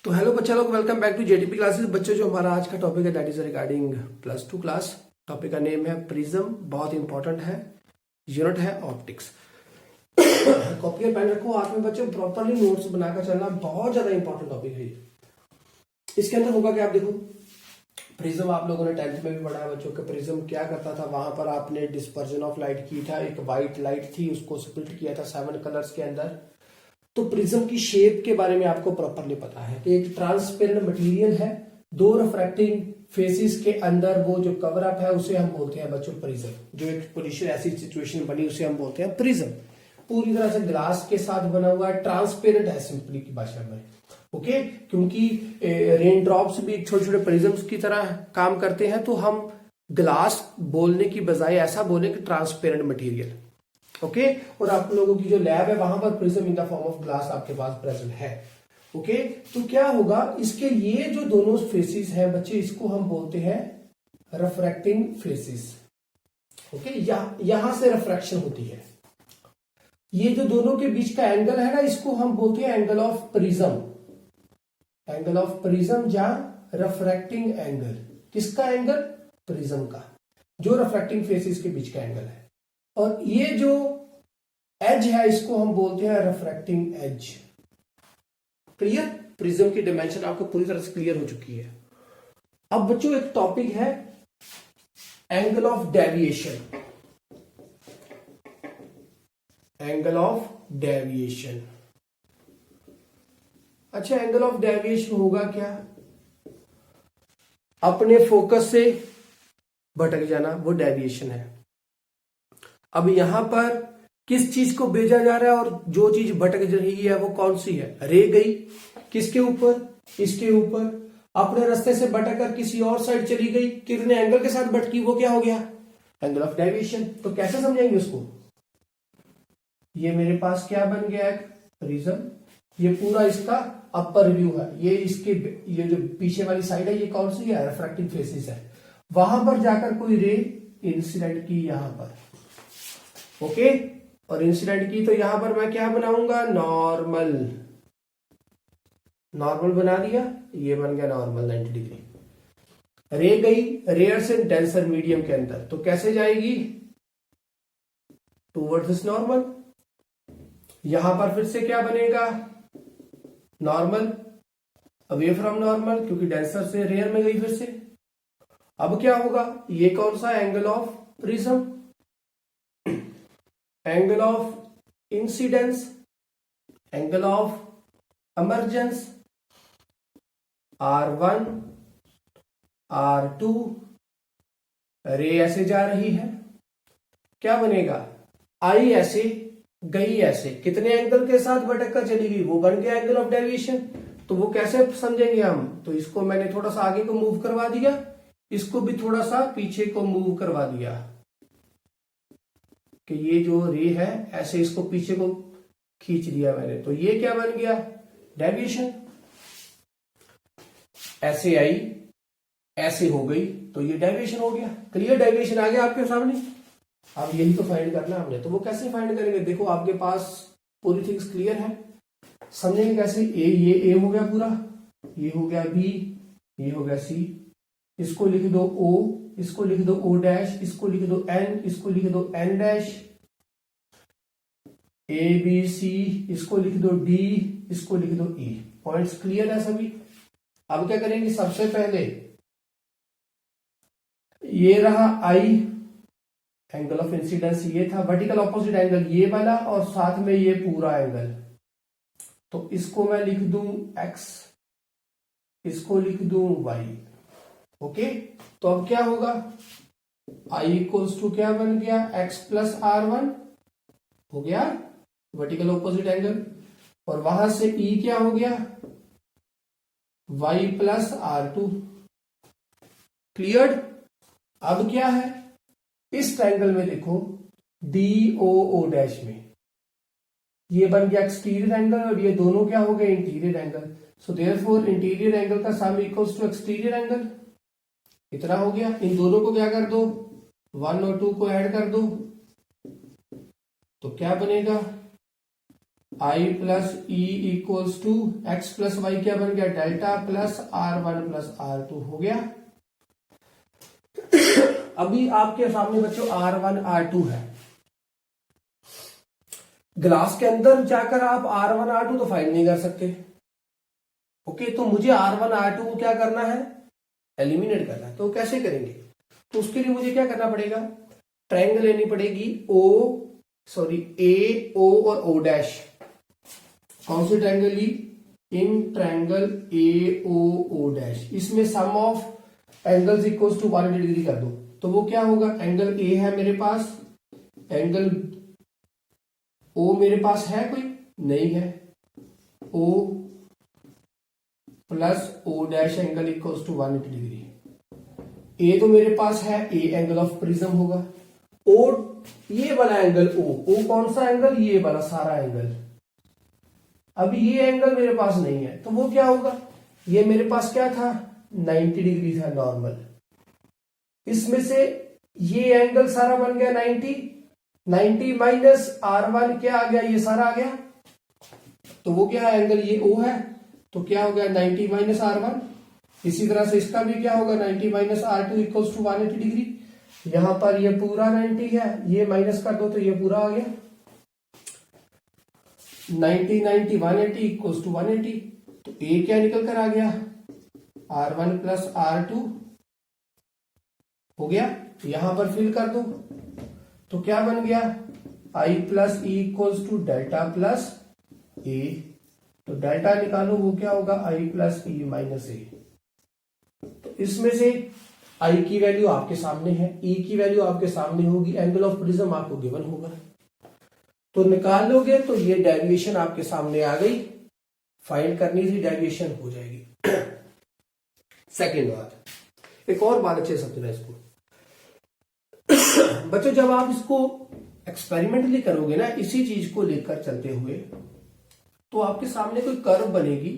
तो हेलो बच्चा लोग, welcome back to JTP classes. बच्चों, जो हमारा आज का टॉपिक है that is regarding +2 class. Topic का नेम है प्रिज्म, बहुत इंपॉर्टेंट है। यूनिट है ऑप्टिक्स। कॉपी और पेन रखो हाथ में बच्चों, प्रॉपरली नोट्स बनाकर चलना, बहुत ज्यादा इंपॉर्टेंट टॉपिक है ये। इसके अंदर होगा क्या, आप देखो। प्रिज्म आप लोगों ने 10th में भी पढ़ा है बच्चों के। प्रिज्म क्या करता था, वहां पर आपने डिस्पर्जन ऑफ लाइट की था। एक व्हाइट लाइट थी, उसको स्प्लिट किया था 7 कलर्स के अंदर। तो प्रिज्म की शेप के बारे में आपको प्रॉपरली पता है कि एक ट्रांसपेरेंट मटेरियल है, दो रिफ्रैक्टिंग फेसिस के अंदर वो जो कवर अप है उसे हम बोलते हैं बच्चों प्रिज्म। जो एक पोजीशन ऐसी सिचुएशन बनी उसे हम बोलते हैं प्रिज्म। पूरी तरह से ग्लास के साथ बना हुआ है, ट्रांसपेरेंट है सिंपली की भाषा में। ओके, क्योंकि रेन ड्रॉप्स भी छोटे छोटे प्रिज्म्स की तरह काम करते हैं, तो हम ग्लास बोलने की बजाय ऐसा बोले कि ट्रांसपेरेंट मटेरियल। ओके, और आप लोगों की जो लैब है वहां पर prism in the form of glass आपके पास प्रेजेंट है। ओके, तो क्या होगा, इसके ये जो दोनों फेसिस है बच्चे, इसको हम बोलते हैं रिफ्रैक्टिंग फेसिस। ओके, यहां से रिफ्रैक्शन होती है। ये जो दोनों के बीच का एंगल है ना, इसको हम बोलते हैं angle of prism. Angle of prism या रिफ्रैक्टिंग एंगल। किसका एंगल? प्रिज्म का, जो रिफ्रैक्टिंग फेसिस के बीच का एंगल है। और ये जो एज है इसको हम बोलते हैं रिफ्रैक्टिंग एज। क्लियर? प्रिज्म की डायमेंशन आपको पूरी तरह से क्लियर हो चुकी है। अब बच्चों एक टॉपिक है angle of deviation. Angle of deviation. अच्छा, एंगल ऑफ डेविएशन होगा क्या? अपने फोकस से भटक जाना, वो डेविएशन है। अब यहां पर किस चीज को भेजा जा रहा है और जो चीज भटक रही है वो कौन सी है? रे गई किसके ऊपर? इसके ऊपर। अपने रास्ते से भटक कर किसी और साइड चली गई, कितने एंगल के साथ भटकी, वो क्या हो गया? Angle of deviation. तो कैसे समझेंगे उसको? ये मेरे पास क्या बन गया? एक प्रिज्म। ये पूरा इसका अपर व्यू है। ये जो पीछे वाली साइड है ये कौन सी है? रिफ्रैक्टिंग फेसिस है। वहां पर जाकर कोई रे इंसिडेंट की यहां पर। ओके, और इंसिडेंट की तो यहां पर मैं क्या बनाऊंगा? नॉर्मल। नॉर्मल बना दिया, ये बन गया नॉर्मल 90 डिग्री। रे गई रेयर से डेंसर मीडियम के अंदर, तो कैसे जाएगी? Towards this normal. यहां पर फिर से क्या बनेगा? नॉर्मल अवे फ्रॉम नॉर्मल, क्योंकि डेंसर से रेयर में गई फिर से। अब क्या होगा? ये कौन सा? Angle of prism. Angle of incidence, angle of emergence, R1 R2। रे ऐसे जा रही है, क्या बनेगा? आई ऐसे गई ऐसे, कितने एंगल के साथ भटक कर चली गई, वो बन गया एंगल ऑफ डेविएशन। तो वो कैसे समझेंगे हम? तो इसको मैंने थोड़ा सा आगे को मूव करवा दिया, इसको भी थोड़ा सा पीछे को मूव करवा दिया कि ये जो रे है ऐसे इसको पीछे को खींच दिया मैंने, तो ये क्या बन गया? डेविएशन। ऐसे आई ऐसे हो गई, तो ये डेविएशन हो गया। क्लियर? डेविएशन आ गया आपके सामने। अब यही तो फाइंड करना हमने, तो वो कैसे फाइंड करेंगे? देखो आपके पास पूरी थिंग्स क्लियर है, समझेंगे कैसे? ये ए हो गया पूरा, ये हो गया बी, ये हो गया सी। इसको लिख दो ओ, इसको लिख दो ओ डैश, इसको लिख दो एन, इसको लिख दो N dash. A B C, इसको लिख दो डी, इसको लिख दो ई। पॉइंट्स क्लियर है सभी? अब क्या करेंगे? सबसे पहले ये रहा आई, एंगल ऑफ इंसिडेंस ये था, वर्टिकल ऑपोजिट एंगल ये वाला, और साथ में ये पूरा एंगल। तो इसको मैं लिख दूं एक्स, इसको लिख दूं वाई। ओके, तो अब क्या होगा? आई इक्वल्स टू क्या बन गया? एक्स प्लस R1 हो गया वर्टिकल ऑपोजिट एंगल, और वहां से ई क्या हो गया? y plus R2। क्लियर? अब क्या है? इस ट्रायंगल में देखो DOO डैश में ये बन गया एक्सटीरियर एंगल, और ये दोनों क्या हो गए? Interior angle. So therefore interior angle का sum equals to exterior angle. इतना हो गया। इन दोनों को क्या कर दो? 1 और 2 को ऐड कर दो, तो क्या बनेगा? I plus E equals to X plus Y क्या बन गया, delta plus R1 plus R2 हो गया। अभी आपके सामने बच्चों R1 R2 है, ग्लास के अंदर जाकर आप R1 R2 तो फाइंड नहीं कर सकते। ओके, तो मुझे R1 R2 को क्या करना है, एलिमिनेट करना है। तो कैसे करेंगे, तो उसके लिए मुझे क्या करना पड़ेगा, ट्रायंगल लेनी पड़ेगी ए ओ और ओ डैश। कौन सी ट्रायंगल ली, in triangle A O dash. इसमें sum of angles equals to 180 degree कर दो, तो वो क्या होगा, एंगल ए है मेरे पास, एंगल ओ मेरे पास है कोई नहीं है, O plus O dash angle equals to 180 degree. A तो मेरे पास है, ए एंगल ऑफ प्रिज्म होगा, ओ ये वाला एंगल ओ कौन सा एंगल, ये वाला सारा एंगल। अभी ये एंगल मेरे पास नहीं है, तो वो क्या होगा, ये मेरे पास क्या था 90 डिग्री था नॉर्मल। इसमें से ये एंगल सारा बन गया 90 माइनस R1 क्या आ गया, ये सारा आ गया, तो वो क्या है, एंगल ये O है, तो क्या हो गया 90 माइनस R1। इसी तरह से इसका भी क्या होगा 90 minus R2 equals to 180 degree. यहां पर ये पूरा 90 है, ये माइनस कर दो तो ये पूरा आ गया 90 180 इक्वल्स टू 180। तो ए क्या निकल कर आ गया, R1 प्लस R2 हो गया। यहां पर फिल कर दो तो क्या बन गया, I plus E equals to delta plus A. तो डेल्टा निकालो, वो क्या होगा I plus E minus A. तो इसमें से I की वैल्यू आपके सामने है, E की वैल्यू आपके सामने होगी, एंगल ऑफ प्रिज्म आपको गिवन होगा, तो निकाल लोगे तो ये डेविएशन आपके सामने आ गई, फाइंड करनी थी, डेविएशन हो जाएगी। सेकेंड बात, एक और बात अच्छे से समझना इसको बच्चों, जब आप इसको एक्सपेरिमेंटली करोगे ना, इसी चीज को लेकर चलते हुए, तो आपके सामने कोई कर्व बनेगी।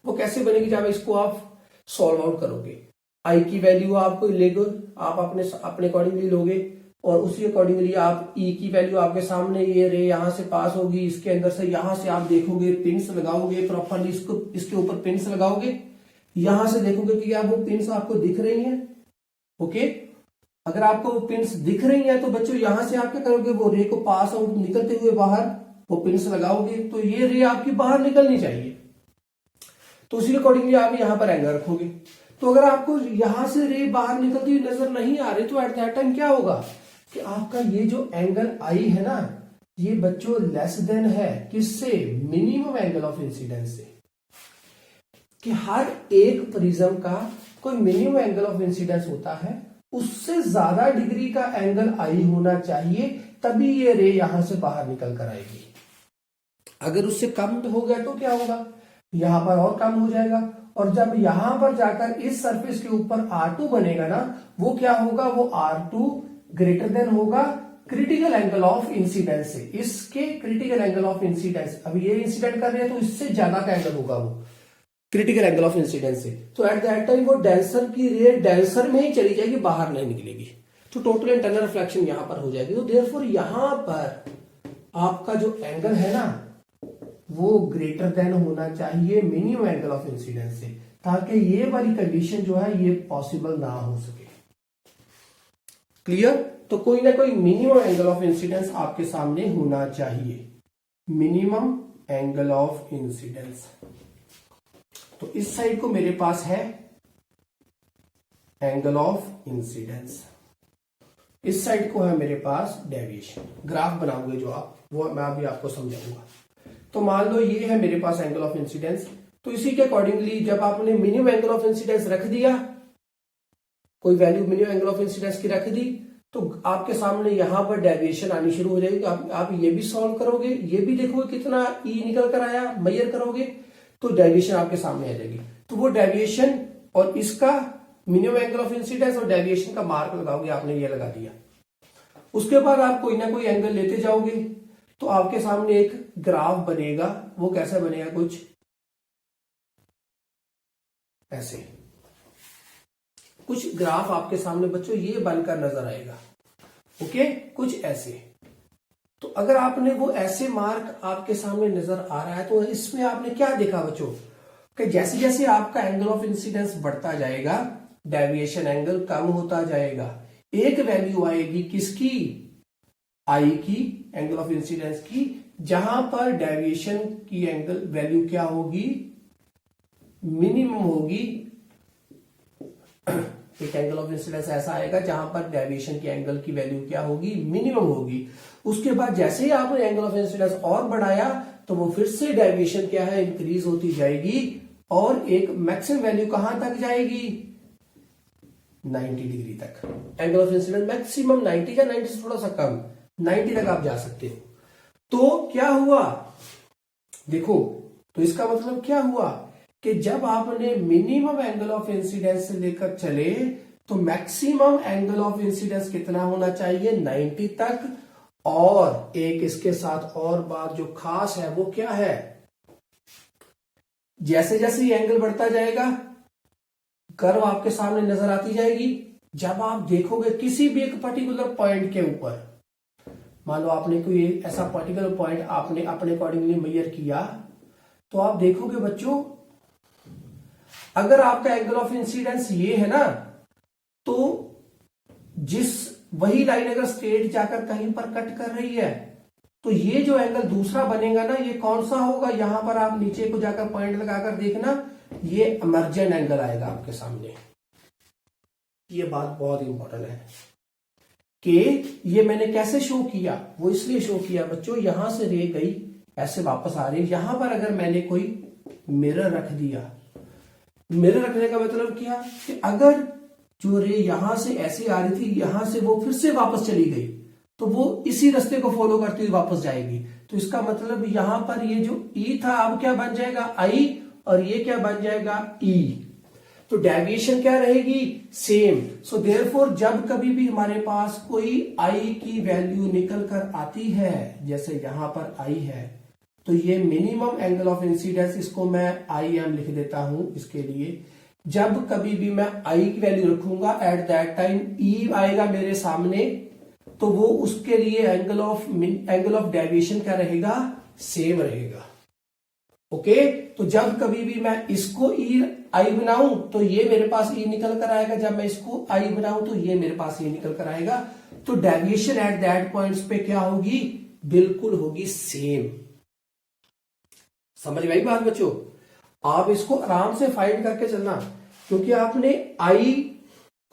वो कैसे बनेगी, जब इसको आप सॉल्व आउट करोगे, आई की वैल्यू आपको लेगो, आप अपने अकॉर्डिंगली लोगे, और उसी अकॉर्डिंगली आप ई की वैल्यू आपके सामने, ये रे यहां से पास होगी, इसके अंदर से यहां से आप देखोगे, पिंस लगाओगे प्रॉपरली, इसको इसके ऊपर पिंस लगाओगे, यहां से देखोगे कि क्या वो पिंस आपको दिख रही हैं। ओके, अगर आपको वो पिंस दिख रही हैं तो बच्चों यहां से आप क्या करोगे, वो रे को पास आउट निकलते हुए बाहर वो पिंस लगाओगे, तो ये रे आपकी बाहर निकलनी चाहिए, तो उसी अकॉर्डिंगली आप यहां पर एंगल रखोगे। तो अगर आपको यहां से रे बाहर निकलती हुई नजर नहीं आ रही, तो एट दैट टाइम क्या होगा कि आपका ये जो एंगल आई है ना, ये बच्चों लेस देन है किससे, मिनिमम एंगल ऑफ इंसिडेंस से। कि हर एक प्रिज्म का कोई मिनिमम एंगल ऑफ इंसिडेंस होता है, उससे ज्यादा डिग्री का एंगल आई होना चाहिए, तभी ये रे यहां से बाहर निकल कर आएगी। अगर उससे कम हो गया तो क्या होगा, यहां पर और कम हो जाएगा, और जब यहां पर जाकर इस सरफेस के ऊपर R2 बनेगा ना, वो क्या होगा, वो R2 ग्रेटर देन होगा क्रिटिकल एंगल ऑफ इंसिडेंस से। इसके क्रिटिकल एंगल ऑफ इंसिडेंस, अब ये इंसिडेंट कर रहे हैं तो इससे ज्यादा का एंगल होगा वो क्रिटिकल एंगल ऑफ इंसिडेंस से। तो एट दैट टाइम वो डेंसर की रे डेंसर में ही चली जाएगी, बाहर नहीं निकलेगी, तो टोटल इंटरनल रिफ्लेक्शन यहां पर हो जाएगी। तो देयरफॉर यहां पर आपका जो एंगल है ना, वो ग्रेटर देन होना चाहिए मिनिमम एंगल ऑफ इंसिडेंस से, ताकि ये वाली कंडीशन जो है ये पॉसिबल ना हो सके। क्लियर, तो कोई ना कोई मिनिमम एंगल ऑफ इंसिडेंस आपके सामने होना चाहिए, मिनिमम एंगल ऑफ इंसिडेंस। तो इस साइड को मेरे पास है एंगल ऑफ इंसिडेंस, इस साइड को है मेरे पास डेविएशन। ग्राफ बनाओगे जो आप, वो मैं अभी आपको समझाऊंगा। तो मान लो ये है मेरे पास एंगल ऑफ इंसिडेंस, तो इसी के अकॉर्डिंगली जब आपने मिनिमम एंगल ऑफ इंसिडेंस रख दिया, कोई value minimum angle of incidence की रख दी, तो आपके सामने यहां पर डेविएशन आनी शुरू हो जाएगी। आप ये भी सॉल्व करोगे, ये भी देखोगे कितना ई निकल कर आया, मेजर करोगे, तो डेविएशन आपके सामने आ जाएगी। तो वो डेविएशन और इसका मिनिमम एंगल ऑफ इंसिडेंस और डेविएशन का मार्क लगाओगे, आपने ये लगा दिया। उसके बाद आप कोई ना कोई एंगल लेते जाओगे, तो आपके सामने एक ग्राफ बनेगा। वो कैसा बनेगा, कुछ ऐसे, कुछ ग्राफ आपके सामने बच्चों ये बनकर नजर आएगा। ओके, कुछ ऐसे। तो अगर आपने वो ऐसे मार्क आपके सामने नजर आ रहा है तो इसमें आपने क्या देखा बच्चों कि जैसे जैसे आपका एंगल ऑफ इंसिडेंस बढ़ता जाएगा डेविएशन एंगल कम होता जाएगा। एक वैल्यू आएगी किसकी, आई की, एंगल ऑफ इंसिडेंस की, जहां पर डेविएशन की एंगल वैल्यू क्या होगी, मिनिमम होगी। एक एंगल ऑफ इंसिडेंस ऐसा आएगा जहां पर डेविएशन की एंगल की वैल्यू क्या होगी, मिनिमम होगी। उसके बाद जैसे ही आपने एंगल ऑफ इंसिडेंस और बढ़ाया तो वो फिर से डेविएशन क्या है, इंक्रीज होती जाएगी और एक मैक्सिमम वैल्यू कहां तक जाएगी, 90 डिग्री तक। एंगल ऑफ इंसिडेंस मैक्सिमम 90 या 90 से थोड़ा सा कम 90 तक आप जा सकते हो। तो क्या हुआ देखो, तो इसका मतलब क्या हुआ कि जब आपने मिनिमम एंगल ऑफ इंसिडेंस से लेकर चले तो मैक्सिमम एंगल ऑफ इंसिडेंस कितना होना चाहिए, 90 तक। और एक इसके साथ और बात जो खास है वो क्या है, जैसे जैसे ये एंगल बढ़ता जाएगा कर्व आपके सामने नजर आती जाएगी। जब आप देखोगे किसी भी एक पर्टिकुलर पॉइंट के ऊपर, मान लो आपने कोई ऐसा पर्टिकुलर पॉइंट आपने अपने अकॉर्डिंगली मेजर किया, तो आप देखोगे बच्चों अगर आपका एंगल ऑफ इंसिडेंस ये है ना, तो वही लाइन अगर स्ट्रेट जाकर कहीं पर कट कर रही है तो ये जो एंगल दूसरा बनेगा ना, ये कौन सा होगा, यहां पर आप नीचे को जाकर पॉइंट लगाकर देखना, ये इमर्जेंट एंगल आएगा आपके सामने। ये बात बहुत इंपॉर्टेंट है कि ये मैंने कैसे शो किया, वो इसलिए शो किया बच्चों, यहां से रे गई ऐसे वापस आ रही है, यहां पर अगर मैंने कोई मिरर रख दिया, मिरर रखने का मतलब क्या कि अगर जो रे यहां से ऐसे आ रही थी, यहां से वो फिर से वापस चली गई तो वो इसी रास्ते को फॉलो करती हुई वापस जाएगी। तो इसका मतलब यहां पर ये जो ई था अब क्या बन जाएगा, आई, और ये क्या बन जाएगा, ई। तो डेविएशन क्या रहेगी, सेम। सो देयरफॉर जब कभी भी हमारे पास कोई आई की वैल्यू निकल कर आती है, जैसे यहां पर आई है, तो ये मिनिमम एंगल ऑफ इंसिडेंस, इसको मैं आई एम लिख देता हूं इसके लिए। जब कभी भी मैं आई की वैल्यू रखूंगा एट दैट टाइम ई आएगा मेरे सामने, तो वो उसके लिए एंगल ऑफ डेविएशन क्या रहेगा, सेम रहेगा। ओके, तो जब कभी भी मैं इसको ई आई बनाऊं तो ये मेरे पास ई निकल कर आएगा, जब मैं इसको आई बनाऊं तो ये मेरे पास ई निकल कर आएगा। तो डेविएशन एट दैट पॉइंट्स पे क्या होगी, बिल्कुल होगी सेम। समझ में आई बात बच्चों? आप इसको आराम से फाइंड करके चलना, क्योंकि आपने आई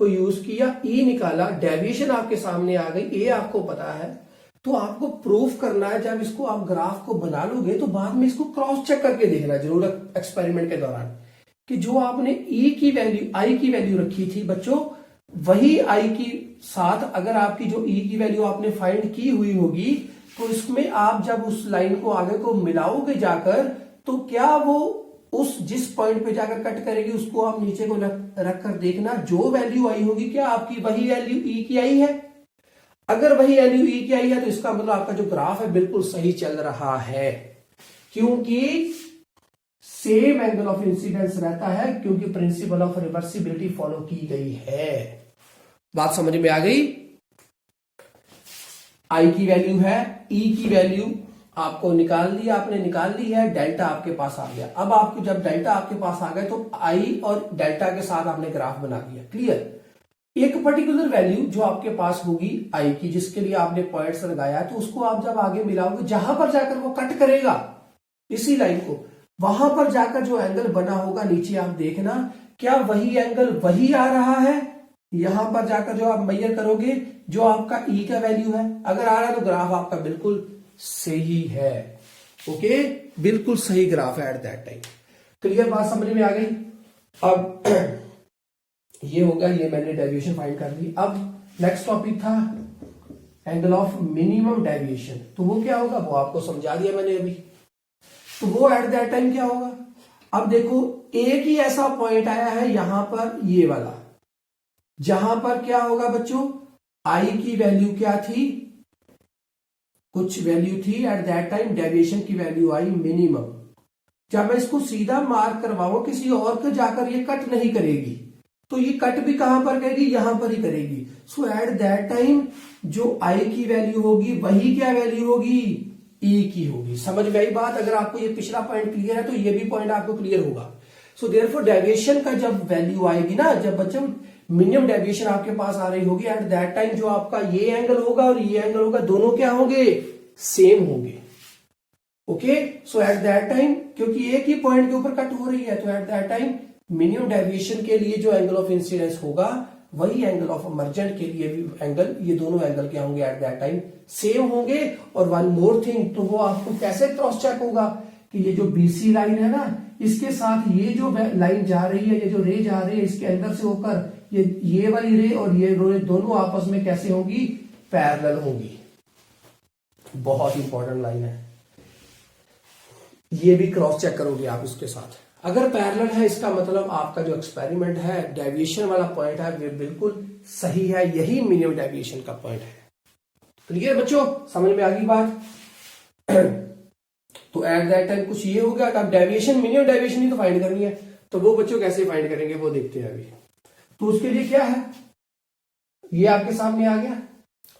को यूज किया, ई निकाला, डेविएशन आपके सामने आ गई, ए आपको पता है, तो आपको प्रूफ करना है। जब इसको आप ग्राफ को बना लोगे तो बाद में इसको क्रॉस चेक करके देखना जरूर एक्सपेरिमेंट के दौरान कि जो आपने ई की वैल्यू, आई की वैल्यू रखी थी बच्चों, वही आई की साथ अगर आपकी जो ई की वैल्यू आपने फाइंड की हुई होगी, तो इसमें आप जब उस लाइन को आगे को मिलाओगे जाकर, तो क्या वो उस जिस पॉइंट पे जाकर कट करेगी उसको आप नीचे को रख कर देखना, जो वैल्यू आई होगी क्या आपकी वही वैल्यू ई की आई है। अगर वही वैल्यू ई की आई है तो इसका मतलब आपका जो ग्राफ है बिल्कुल सही चल रहा है, क्योंकि सेम एंगल ऑफ इंसिडेंस रहता है, क्योंकि प्रिंसिपल ऑफ रिवर्सिबिलिटी फॉलो की गई है। बात समझ में आ गई? आई की वैल्यू है, ई की वैल्यू आपको निकाल ली, आपने निकाल ली है, डेल्टा आपके पास आ गया। अब आपको जब डेल्टा आपके पास आ गया तो आई और डेल्टा के साथ आपने ग्राफ बना दिया। क्लियर? एक पर्टिकुलर वैल्यू जो आपके पास होगी आई की, जिसके लिए आपने पॉइंट्स लगाया, तो उसको आप जब आगे मिलाओगे, जहां पर जाकर वो कट करेगा इसी लाइन को, वहां पर जाकर जो एंगल बना होगा नीचे आप देखना, क्या वही एंगल वही आ रहा है। यहां पर जाकर जो आप मेजर करोगे, जो आपका ई का वैल्यू है, अगर आ रहा है तो ग्राफ आपका बिल्कुल सही है। ओके, बिल्कुल सही ग्राफ है एट दैट टाइम। क्लियर? बात समझ में आ गई? अब ये होगा, ये मैंने डेविएशन फाइंड कर ली। अब नेक्स्ट टॉपिक था एंगल ऑफ मिनिमम डेविएशन, तो वो क्या होगा वो आपको समझा दिया मैंने अभी। तो वो एट दैट टाइम क्या होगा, अब देखो एक ही ऐसा पॉइंट आया है यहां पर, ये वाला, जहां पर क्या होगा बच्चों, आई की वैल्यू क्या थी, कुछ वैल्यू थी एट दैट टाइम, डेविएशन की वैल्यू आई मिनिमम। जब मैं इसको सीधा मार्क करवाऊं, किसी और को जाकर ये कट नहीं करेगी, तो ये कट भी कहां पर करेगी, यहां पर ही करेगी। सो एट दैट टाइम जो आई की वैल्यू होगी वही क्या वैल्यू होगी, ई की होगी। समझ में आई बात? अगर आपको ये पिछला पॉइंट क्लियर है तो ये भी पॉइंट आपको क्लियर होगा। सो देयरफॉर डेविएशन का जब वैल्यू आएगी ना, जब बच्चों मिनिमम डेविएशन आपके पास आ रही होगी, एट दैट टाइम जो आपका ये एंगल होगा और ये एंगल होगा, दोनों क्या होंगे, सेम होंगे। Okay, so at that time क्योंकि एक ही पॉइंट के ऊपर कट हो रही है, तो at that time minimum deviation के लिए जो एंगल ऑफ इंसिडेंस होगा वही एंगल ऑफ इमर्जेंट के लिए भी एंगल, ये दोनों एंगल क्या होंगे एट दैट टाइम, सेम होंगे। और वन मोर थिंग, तो वो आपको कैसे क्रॉस चेक होगा कि ये जो बीसी लाइन है ना, इसके साथ ये जो लाइन जा रही है, ये जो रे जा रही है, इसके अंदर से होकर ये वाली रे और ये रे दोनों आपस में कैसे होंगी, पैरेलल होंगी। बहुत इंपॉर्टेंट लाइन है, ये भी क्रॉस चेक करोगे आप इसके साथ। अगर पैरेलल है इसका मतलब आपका जो एक्सपेरिमेंट है, डेविएशन वाला पॉइंट है, वो बिल्कुल सही है, यही मिनिमम डेविएशन का पॉइंट है। क्लियर बच्चों, समझ में आ गई बात? तो एट दैट टाइम कुछ ये हो गया, अब डेविएशन, मिनिमम डेविएशन ही तो फाइंड करनी है, तो वो बच्चों कैसे फाइंड करेंगे वो देखते हैं अभी। तो उसके लिए क्या है, ये आपके सामने आ गया।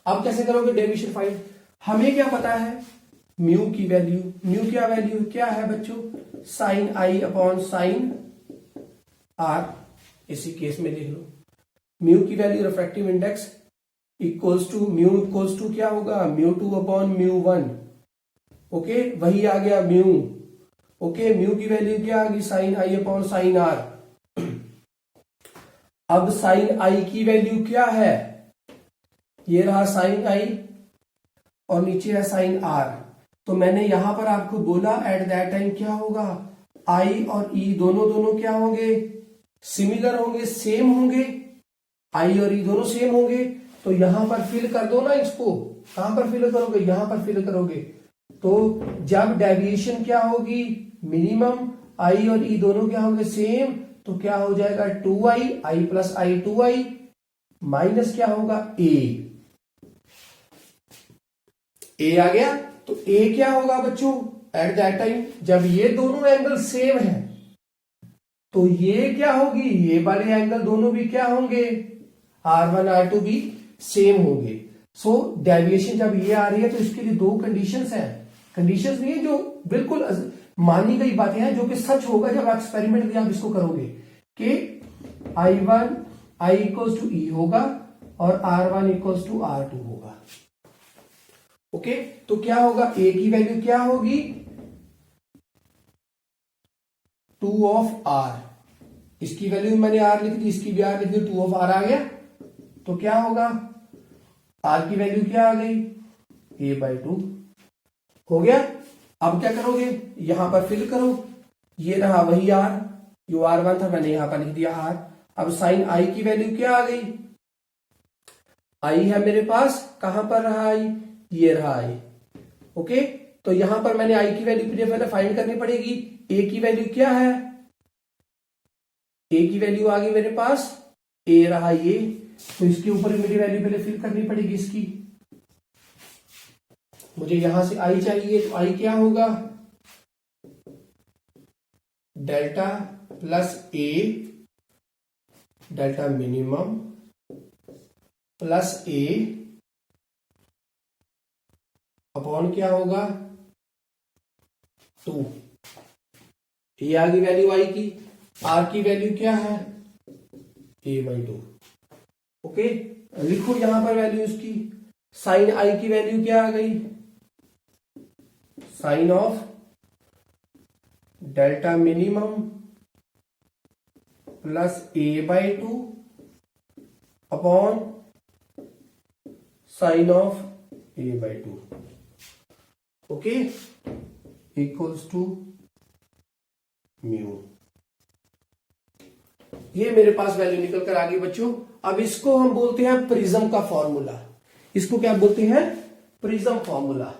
अब कैसे करोगे डेविएशन फाइंड? हमें क्या पता है, म्यू की वैल्यू, म्यू क्या वैल्यू क्या है बच्चों, sine i upon sine r. इसी केस में देख लो, म्यू की value refractive index equals to mu equals to क्या होगा, mu two upon mu one. Okay, वही आ गया म्यू। ओके, म्यू की वैल्यू क्या आ गई, sine i upon sine r. अब साइन आई की वैल्यू क्या है, ये रहा साइन आई और नीचे है साइन आर। तो मैंने यहां पर आपको बोला एट दैट टाइम क्या होगा, आई और ई दोनों क्या होंगे, सिमिलर होंगे, सेम होंगे। आई और ई दोनों सेम होंगे, तो यहां पर फिल कर दो ना इसको। कहां पर फिल करोगे, यहां पर फिल करोगे। तो जब डेविएशन क्या होगी, मिनिमम, आई और ई दोनों क्या होंगे, सेम, तो क्या हो जाएगा 2i, आई प्लस आई 2i, माइनस क्या होगा ए आ गया। तो ए क्या होगा बच्चों एट दैट टाइम, जब ये दोनों एंगल सेम है तो ये क्या होगी, ये वाले एंगल दोनों भी क्या होंगे, R1 R2 भी सेम होंगे। सो डेविएशन जब ये आ रही है तो इसके लिए दो कंडीशंस हैं। कंडीशंस नहीं है, जो बिल्कुल मानी गई बातें हैं, जो कि सच होगा जब एक्सपेरिमेंट भी आप इसको करोगे, कि I1 I इक्वल्स टू ई होगा और R1 इक्वल्स टू R2 होगा। ओके, तो क्या होगा, ए की वैल्यू क्या होगी, 2 ऑफ आर। इसकी वैल्यू मैंने आर लिख दी, इसकी भी आर लिख दी, 2 ऑफ आर आ गया। तो क्या होगा, आर की वैल्यू क्या आ गई, ए बाई 2 हो गया। अब क्या करोगे, यहां पर फिल करो, ये रहा वही आर, जो R1 था मैंने यहां पर लिख दिया आर। अब साइन आई की वैल्यू क्या आ गई, आई है मेरे पास, कहां पर रहा आई, ये रहा आई। ओके, तो यहां पर मैंने आई की वैल्यू पहले फाइंड करनी पड़ेगी। ए की वैल्यू क्या है, ए की वैल्यू आ गई मेरे पास, ए रहा ये, तो इसके ऊपर मेरी वैल्यू पहले फिल करनी पड़ेगी इसकी। मुझे यहां से आई चाहिए, तो आई क्या होगा, डेल्टा प्लस ए, डेल्टा मिनिमम प्लस ए अपॉन क्या होगा 2। ये आ गई वैल्यू आई की। आर की वैल्यू क्या है, ए बाई 2। ओके, लिखो यहां पर वैल्यू इसकी। साइन आई की वैल्यू क्या आ गई, sine of delta minimum plus A by 2 upon sine of A by 2। Okay, equals to mu. ये मेरे पास वैल्यू निकल कर आ गई बच्चों। अब इसको हम बोलते हैं प्रिज्म का फॉर्मूला। इसको क्या बोलते हैं, प्रिज्म फॉर्मूला।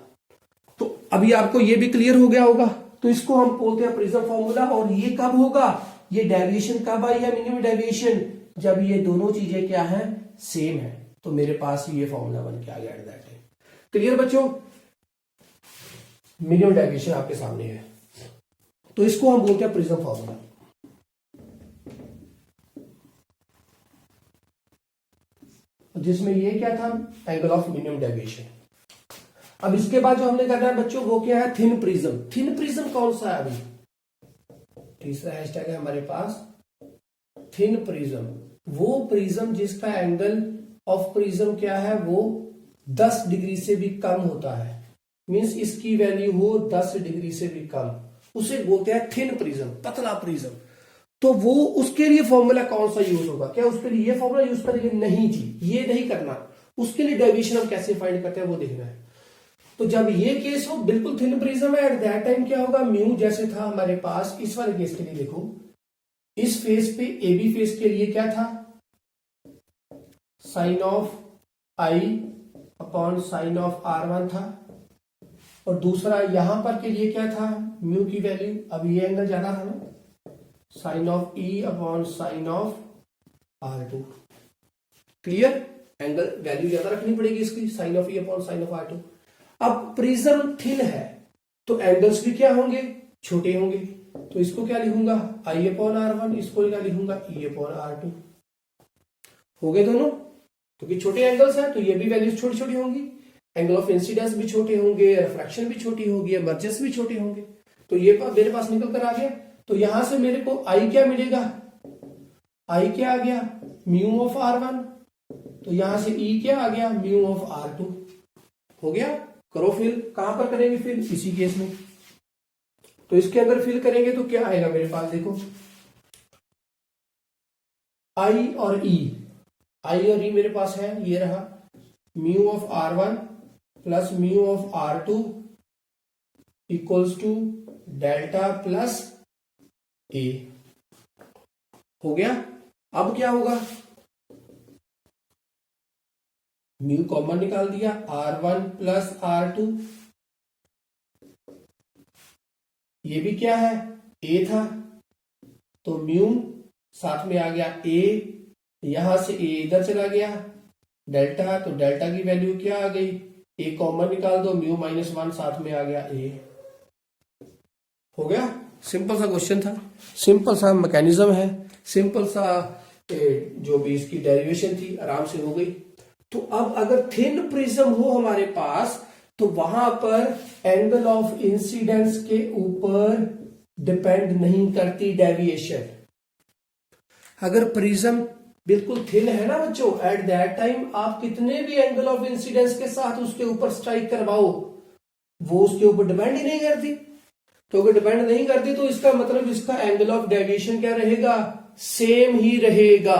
तो अभी आपको ये भी क्लियर हो गया होगा। तो इसको हम बोलते हैं प्रिज्म फॉर्मूला। और ये कब होगा, ये डेविएशन कब आई है, मिनिमम डेविएशन, जब ये दोनों चीजें क्या है, सेम है। तो मेरे पास ये फॉर्मूला बन के आ गया एट दैट टाइम। क्लियर बच्चों, मिनिमम डेविएशन आपके सामने है, तो इसको हम बोलते हैं प्रिज्म फॉर्मूला। तो जिसमें ये क्या था, एंगल ऑफ मिनिमम डेविएशन। अब इसके बाद जो हमने करना है बच्चों वो क्या है, थिन प्रिज्म। थिन प्रिज्म कौन सा है, अभी तीसरा हैशटैग है हमारे पास थिन प्रिज्म। वो प्रिज्म जिसका एंगल ऑफ प्रिज्म क्या है, वो 10 डिग्री से भी कम होता है, मींस इसकी वैल्यू हो 10 डिग्री से भी कम, उसे बोलते हैं थिन प्रिज्म, पतला प्रिज्म। तो वो उसके लिए फॉर्मूला कौन सा यूज होगा, क्या उसके लिए ये फॉर्मूला यूज करेंगे, नहीं जी, ये नहीं करना। उसके लिए डेविएशन हम कैसे फाइंड करते हैं वो देखना है। तो जब ये केस हो बिल्कुल थिन प्रिज्म है, एट दैट टाइम क्या होगा, म्यू जैसे था हमारे पास इस वाले केस के लिए, देखो इस फेस पे ए बी फेस के लिए क्या था, sine of i upon sine of R1 था, और दूसरा यहां पर के लिए क्या था, म्यू की वैल्यू, अब ये एंगल ज्यादा था ना, sine of E upon sine of R2। Clear, angle value ज्यादा रखनी पड़ेगी इसकी, sine of E upon sine of R2। अब प्रिज्म थिन है तो एंगल्स भी क्या होंगे, छोटे होंगे, तो इसको क्या लिखूंगा, I अपॉन R1, इसको क्या लिखूंगा, E अपॉन R2। हो गए दोनों, क्योंकि छोटे एंगल्स हैं तो ये भी वैल्यूज छोटी छोटी होंगी, एंगल ऑफ इंसिडेंस भी छोटे होंगे, रिफ्रैक्शन भी छोटी होगी, एमर्जेंस भी छोटे होंगे। तो ये मेरे पास निकल कर आ गया। तो यहां से मेरे को I क्या मिलेगा, I क्या आ गया, म्यू ऑफ R1, तो यहां से E क्या आ गया, म्यू ऑफ R2। हो गया, करो फिल। कहां पर करेंगे फिल, इसी केस में। तो इसके अंदर फिल करेंगे तो क्या आएगा मेरे पास, देखो I और E, I और E मेरे पास है, ये रहा mu of R1 plus mu of R2 equals to delta plus A. हो गया। अब क्या होगा, म्यू कॉमन निकाल दिया, R1 प्लस R2, ये भी क्या है, ए था, तो म्यू साथ में आ गया ए, यहां से ए इधर चला गया, डेल्टा, तो डेल्टा की वैल्यू क्या आ गई, ए कॉमन निकाल दो, म्यू -1 साथ में आ गया ए। हो गया, सिंपल सा क्वेश्चन था, सिंपल सा मैकेनिज्म है, सिंपल सा जो भी इसकी डेरिवेशन थी आराम से हो गई। तो अब अगर थिन प्रिज्म हो हमारे पास तो वहां पर एंगल ऑफ इंसिडेंस के ऊपर डिपेंड नहीं करती डेविएशन। अगर प्रिज्म बिल्कुल थिन है ना बच्चों, एट दैट टाइम आप कितने भी एंगल ऑफ इंसिडेंस के साथ उसके ऊपर स्ट्राइक करवाओ, वो उसके ऊपर डिपेंड ही नहीं करती। तो अगर डिपेंड नहीं करती तो इसका मतलब इसका एंगल ऑफ डेविएशन क्या रहेगा, सेम ही रहेगा,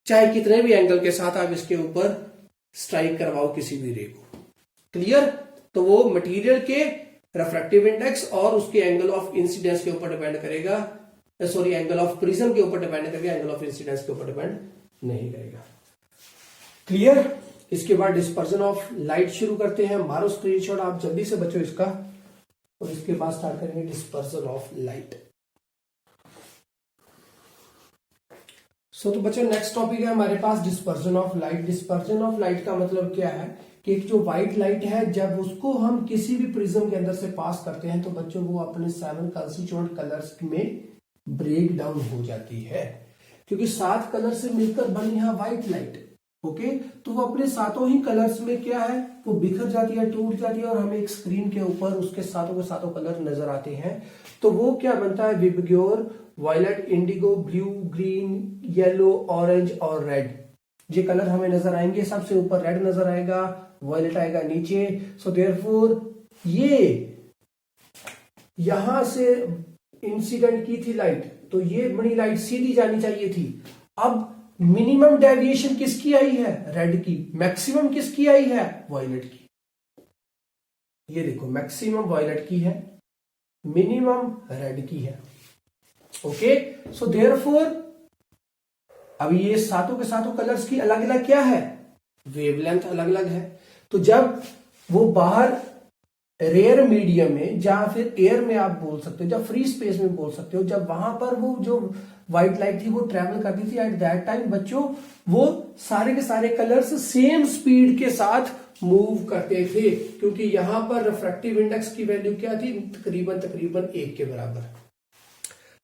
चाहे कितने भी एंगल के साथ आप इसके ऊपर स्ट्राइक करवाओ किसी भी रे को। क्लियर। तो वो मटेरियल के रिफ्रैक्टिव इंडेक्स और उसके एंगल ऑफ इंसिडेंस के ऊपर डिपेंड करेगा, सॉरी एंगल ऑफ प्रिज्म के ऊपर डिपेंड करेगा, एंगल ऑफ इंसिडेंस के ऊपर डिपेंड नहीं करेगा। क्लियर। इसके बाद डिस्पर्जन ऑफ लाइट शुरू करते हैं। मारो स्क्रीनशॉट आप जल्दी से बच्चों इसका, और इसके बाद स्टार्ट करेंगे डिस्पर्जन ऑफ लाइट। तो बच्चों नेक्स्ट टॉपिक है हमारे पास dispersion of light. Dispersion of light का मतलब क्या है कि एक जो व्हाइट लाइट है जब उसको हम किसी भी प्रिज्म के अंदर से पास करते हैं तो बच्चों वो अपने 7 कंस्टिट्यूएंट कलर्स में ब्रेक डाउन हो जाती है, क्योंकि 7 कलर से मिलकर बनी है व्हाइट लाइट। ओके, तो वो अपने सातों ही कलर्स में क्या है, वो बिखर जाती है, टूट जाती है, और हमें एक स्क्रीन के ऊपर उसके सातों के सातों कलर नजर आते हैं। तो वो क्या बनता है, VIBGYOR, violet, indigo, blue, green, yellow, orange और रेड। ये कलर हमें नजर आएंगे। सबसे ऊपर रेड नजर आएगा, वायलेट आएगा नीचे। सो देयरफॉर ये यहां से इंसिडेंट की थी लाइट, तो ये बड़ी लाइट सीधी जानी चाहिए थी। अब मिनिमम डेविएशन किसकी आई है, रेड की। मैक्सिमम किसकी आई है, वायलेट की। ये देखो मैक्सिमम वायलेट की है, मिनिमम रेड की है। ओके, सो देयरफॉर अब ये सातों के सातों कलर्स की अलग अलग क्या है, वेवलेंथ अलग अलग है। तो जब वो बाहर रेयर मीडियम में या फिर एयर में आप बोल सकते हो, जब फ्री स्पेस में बोल सकते हो, जब वहां पर वो जो व्हाइट लाइट थी वो ट्रेवल करती थी, एट दैट टाइम बच्चों वो सारे के सारे कलर्स सेम स्पीड के साथ मूव करते थे, क्योंकि यहां पर रिफ्रैक्टिव इंडेक्स की वैल्यू क्या थी, तकरीबन 1 के बराबर।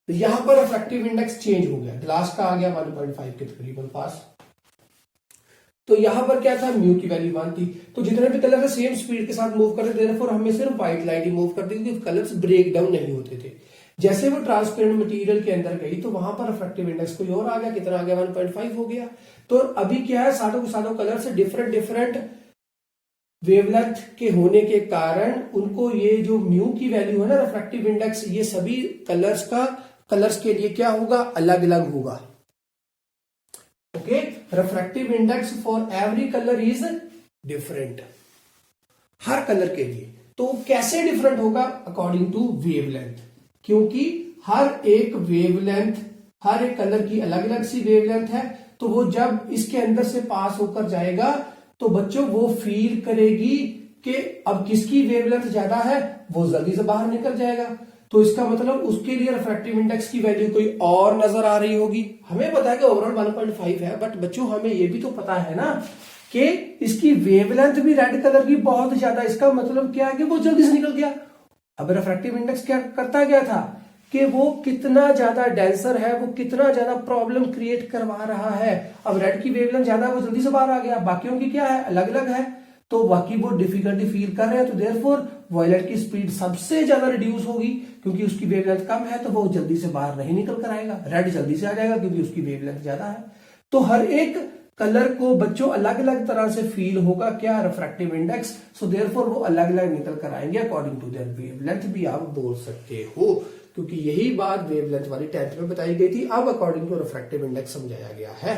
तो यहां पर रिफ्रैक्टिव इंडेक्स चेंज हो गया, ग्लास का आ गया 1.5 के तकरीबन पास। तो यहां पर क्या था, म्यू की वैल्यू 1 थी। तो जितने भी कलर सेम स्पीड के साथ मूव करते थे, देयरफॉर हमें सिर्फ व्हाइट लाइट ही मूव करती थी, कलर्स ब्रेक डाउन नहीं होते थे। जैसे वो ट्रांसपेरेंट मटेरियल के अंदर गई तो वहां पर रिफ्रैक्टिव इंडेक्स कोई और आ गया, कितना आ गया, 1.5 हो गया। तो अभी क्या है, सालों कलर से डिफरेंट डिफरेंट वेवलेंथ के होने के कारण उनको ये जो म्यू की वैल्यू है ना, रिफ्रैक्टिव इंडेक्स, ये सभी कलर्स के लिए क्या होगा, अलग अलग होगा। Okay, refractive index for every colour is different, her colour के लिए। तो कैसे डिफरेंट होगा, अकॉर्डिंग टू वेवलेंथ, क्योंकि हर एक वेवलेंथ, हर एक कलर की अलग अलग सी वेवलेंथ है। तो वो जब इसके अंदर से पास होकर जाएगा तो बच्चों वो फील करेगी कि अब किसकी वेवलेंथ ज्यादा है, वो जल्दी से बाहर निकल जाएगा। तो इसका मतलब उसके लिए रिफ्रैक्टिव इंडेक्स की वैल्यू कोई और नजर आ रही होगी। हमें पता है कि ओवरऑल 1.5 है, बट बच्चों हमें ये भी तो पता है ना कि इसकी वेवलेंथ भी रेड कलर की बहुत ज्यादा। इसका मतलब क्या है कि वो जल्दी से निकल गया। अब रिफ्रैक्टिव इंडेक्स क्या करता गया था कि वो कितना ज्यादा डेंसर है, वो कितना ज्यादा प्रॉब्लम क्रिएट करवा रहा है। अब रेड की वेवलेंथ ज्यादा है, वो जल्दी से बाहर आ गया, बाकियों की क्या है, अलग अलग है, तो बाकी वो डिफिकल्टी फील कर रहे हैं। तो देयरफॉर वायलेट की स्पीड सबसे ज्यादा रिड्यूस होगी, क्योंकि उसकी वेवलेंथ कम है, तो वो जल्दी से बाहर नहीं निकल कर आएगा। रेड जल्दी से आ जाएगा क्योंकि उसकी वेवलेंथ ज्यादा है। तो हर एक कलर को बच्चों अलग अलग तरह से फील होगा क्या, रिफ्रैक्टिव इंडेक्स। सो देयरफॉर वो अलग अलग निकल कर आएंगे अकॉर्डिंग टू देयर वेवलेंथ भी आप बोल सकते हो, क्योंकि यही बात वेवलेंथ वाली 10th में बताई गई थी। अब अकॉर्डिंग टू रिफ्रैक्टिव इंडेक्स समझाया गया है।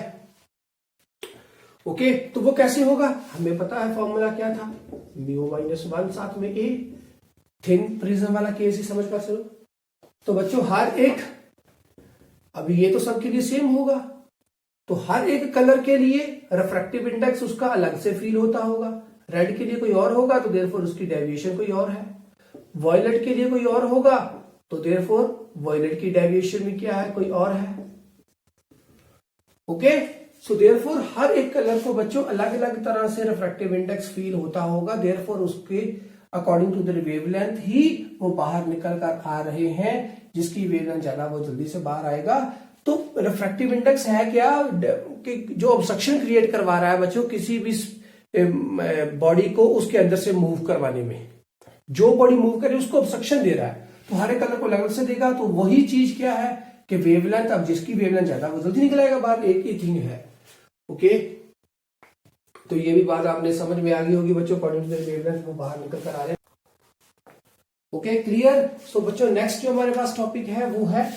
ओके, तो वो कैसे होगा, हमें पता है फॉर्मूला क्या था, म्यू -1 साथ में ए। थिन प्रिज्म वाला केस ही समझ कर चलो। तो बच्चों हर एक, अभी ये तो सबके लिए सेम होगा, तो हर एक कलर के लिए रिफ्रैक्टिव इंडेक्स उसका अलग से फील होता होगा। रेड के लिए कोई और होगा तो देयरफॉर उसकी डेविएशन कोई और है। वॉयलेट के लिए कोई और होगा तो देयरफॉर वॉयलेट की डेविएशन भी क्या है, कोई और है। ओके, सो देयरफॉर हर एक कलर को बच्चों अलग अलग तरह से रिफ्रैक्टिव इंडेक्स फील होता होगा। देयरफॉर उसके अकॉर्डिंग टू द वेवलेंथ ही वो बाहर निकल कर आ रहे हैं। जिसकी वेवलेंथ ज्यादा वो जल्दी से बाहर आएगा। तो रिफ्रैक्टिव इंडेक्स है क्या कि जो ऑब्स्ट्रक्शन क्रिएट करवा रहा है बच्चों किसी भी बॉडी को उसके अंदर से मूव करवाने में। जो बॉडी मूव करे उसको ऑब्स्ट्रक्शन दे रहा है, तो हर एक कलर को अलग से देगा। तो वही चीज क्या है कि वेवलेंथ, अब जिसकी वेवलेंथ ज्यादा वो जल्दी निकल आएगा बाहर, एक ही थिंग है। ओके, तो ये भी बात आपने समझ में आ गई होगी बच्चों, अकॉर्डिंग टू द वेवलेंथ वो बाहर निकल कर आ रहे हैं। Okay, clear. सो बच्चों नेक्स्ट जो हमारे पास टॉपिक है वो है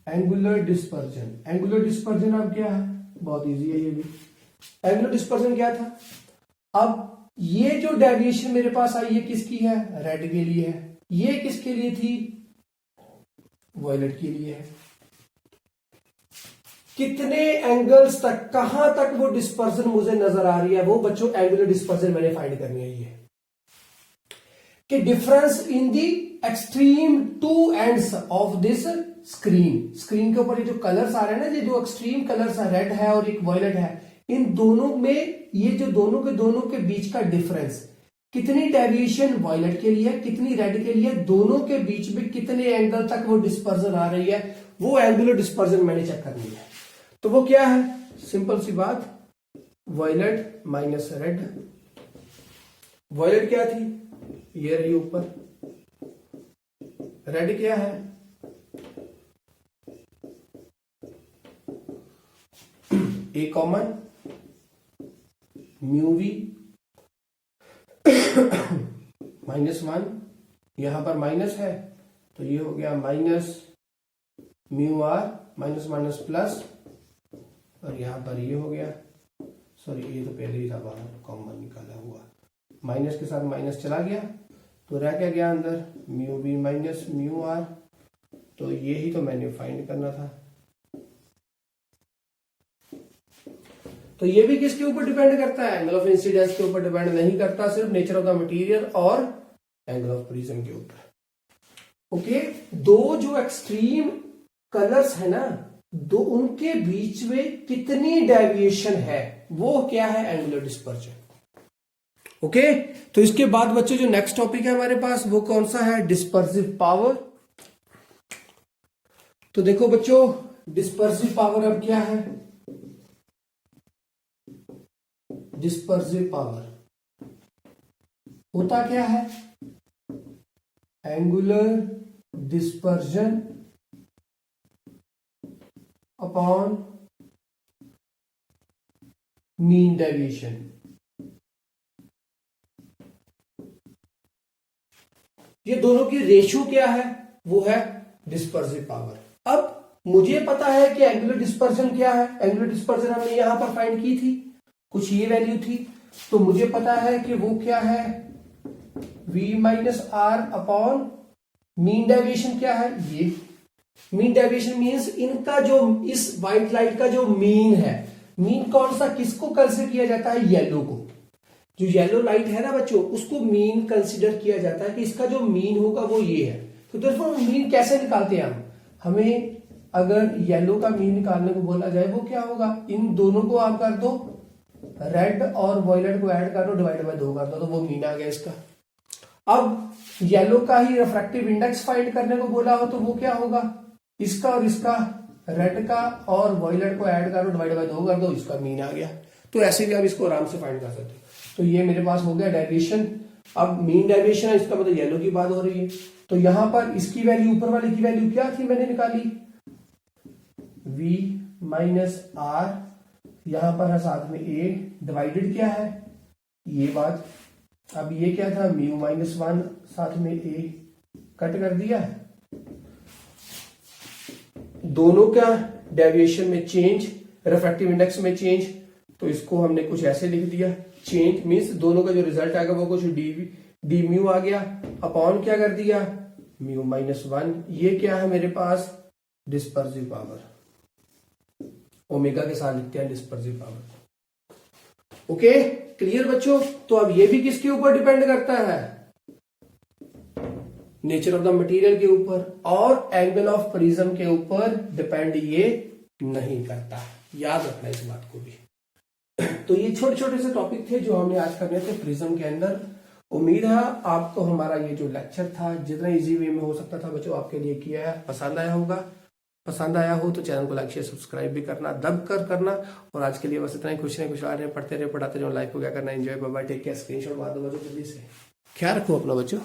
एंगुलर डिस्पर्जन। एंगुलर डिस्पर्जन अब क्या है, बहुत इजी है ये भी। एंगुलर डिस्पर्जन क्या था, अब ये जो डेविएशन मेरे पास आई है किसकी है, रेड के लिए है। ये किसके लिए थी, वॉयलेट के लिए है। कितने एंगल्स तक, कहां तक वो डिस्पर्जन मुझे नजर आ रही है, वो बच्चों एंगुलर डिस्पर्जन मैंने फाइंड करनी है। ये कि difference in the extreme two ends of this screen के ऊपर ये जो कलर्स आ रहे हैं ना, ये जो एक्सट्रीम कलर्स है, रेड है और एक वॉयलेट है, इन दोनों में ये जो दोनों के बीच का डिफरेंस, कितनी डेविएशन वॉयलेट के लिए, कितनी रेड के लिए, दोनों के बीच में कितने एंगल तक वो डिस्पर्जन आ रही है, वो एंगुलर डिस्पर्जन मैंने चेक करनी है। तो वो क्या है, सिंपल सी बात, वॉयलेट माइनस रेड। वॉयलेट क्या थी, ये रही ऊपर। रेड क्या है, ए कॉमन म्यू वी -1, यहां पर माइनस है तो ये हो गया minus mu r, minus minus plus, और यहां पर ये हो गया, सॉरी ये तो पहले ही था बाहर कॉमन निकाला हुआ, माइनस के साथ माइनस चला गया तो रह क्या गया अंदर, mu b minus mu r. तो ये ही तो मैंने फाइंड करना था। तो ये भी किसके ऊपर डिपेंड करता है, एंगल ऑफ इंसिडेंस के ऊपर डिपेंड नहीं करता, सिर्फ नेचर ऑफ द मटेरियल और एंगल ऑफ प्रिज्म के ऊपर। ओके, दो जो एक्सट्रीम कलर्स है ना, दो उनके बीच में कितनी डेविएशन है, वो क्या है, एंगुलर डिस्पर्जन। ओके, तो इसके बाद बच्चों जो नेक्स्ट टॉपिक है हमारे पास वो कौन सा है, डिस्पर्सिव पावर। तो देखो बच्चों, डिस्पर्सिव पावर अब क्या है? डिस्पर्सिव पावर होता क्या है? Angular dispersion upon mean deviation. ये दोनों की रेशियो क्या है? वो है डिस्पर्सिव पावर। अब मुझे पता है कि एंगुलर डिस्पर्जन क्या है। एंगुलर डिस्पर्जन हमने यहां पर फाइंड की थी, कुछ ये वैल्यू थी, तो मुझे पता है कि वो क्या है? v minus r upon mean deviation क्या है? ये मीन डेविएशन मीन्स इनका जो इस व्हाइट लाइट का जो मीन है, मीन कौन सा, किसको कंसिडर किया जाता है? येलो को। जो येलो लाइट है ना बच्चों, उसको मीन कंसिडर किया जाता है कि इसका जो मीन होगा वो ये है। तो देखो मीन कैसे निकालते हैं हम? हमें अगर येलो का मीन निकालने को बोला जाए वो क्या होगा? इन दोनों को आप कर दो, रेड और वॉयलेट को ऐड कर दो, डिवाइड बाय 2 कर दो, तो वो मीन आ गया इसका। अब येलो का ही रिफ्रैक्टिव इंडेक्स फाइंड करने को बोला हो तो वो क्या होगा? इसका और इसका, रेड का और वॉयलेट को ऐड करो, डिवाइड बाय 2 कर दो, इसका मीन आ गया। तो ऐसे भी आप इसको आराम से फाइंड कर सकते हो। तो ये मेरे पास हो गया डेविएशन। अब मीन डेविएशन है, इसका मतलब येलो की बात हो रही है। तो यहां पर इसकी वैल्यू, ऊपर वाली की वैल्यू क्या थी मैंने निकाली? v माइनस आर, यहां पर है साथ में a, डिवाइडेड क्या है? ये बात। अब ये क्या था? म्यू माइनस 1, साथ में a, कट कर दिया। दोनों का डेविएशन में चेंज, रिफ्रैक्टिव इंडेक्स में चेंज, तो इसको हमने कुछ ऐसे लिख दिया। चेंज मीन्स दोनों का जो रिजल्ट आएगा वो कुछ डी म्यू आ गया, अपॉन क्या कर दिया? Mu minus 1। ये क्या है मेरे पास? Dispersive power. ओमेगा के साथ लिखते हैं डिस्पर्सिव पावर। ओके, क्लियर बच्चों? तो अब ये भी किसके ऊपर डिपेंड करता है? नेचर ऑफ द मटेरियल के ऊपर, और एंगल ऑफ प्रिज्म के ऊपर डिपेंड ये नहीं करता। याद रखना इस बात को भी। तो ये छोटे छोटे से टॉपिक थे जो हमने आज करने थे प्रिज्म के अंदर। उम्मीद है आपको हमारा ये जो लेक्चर था जितना इजी वे में हो सकता था बच्चों आपके लिए किया है, पसंद आया होगा। पसंद आया हो तो चैनल को लाइक शेयर सब्सक्राइब भी करना, दब कर करना। और आज के लिए बस इतना ही। खुश रहे, खुशहाल रहे, पढ़ते रहे, पढ़ाते रहे। लाइफ को क्या करना, enjoy. Bye bye, take care. Screenshot मार दो बच्चों जल्दी से। ख्याल रखो अपना बच्चों।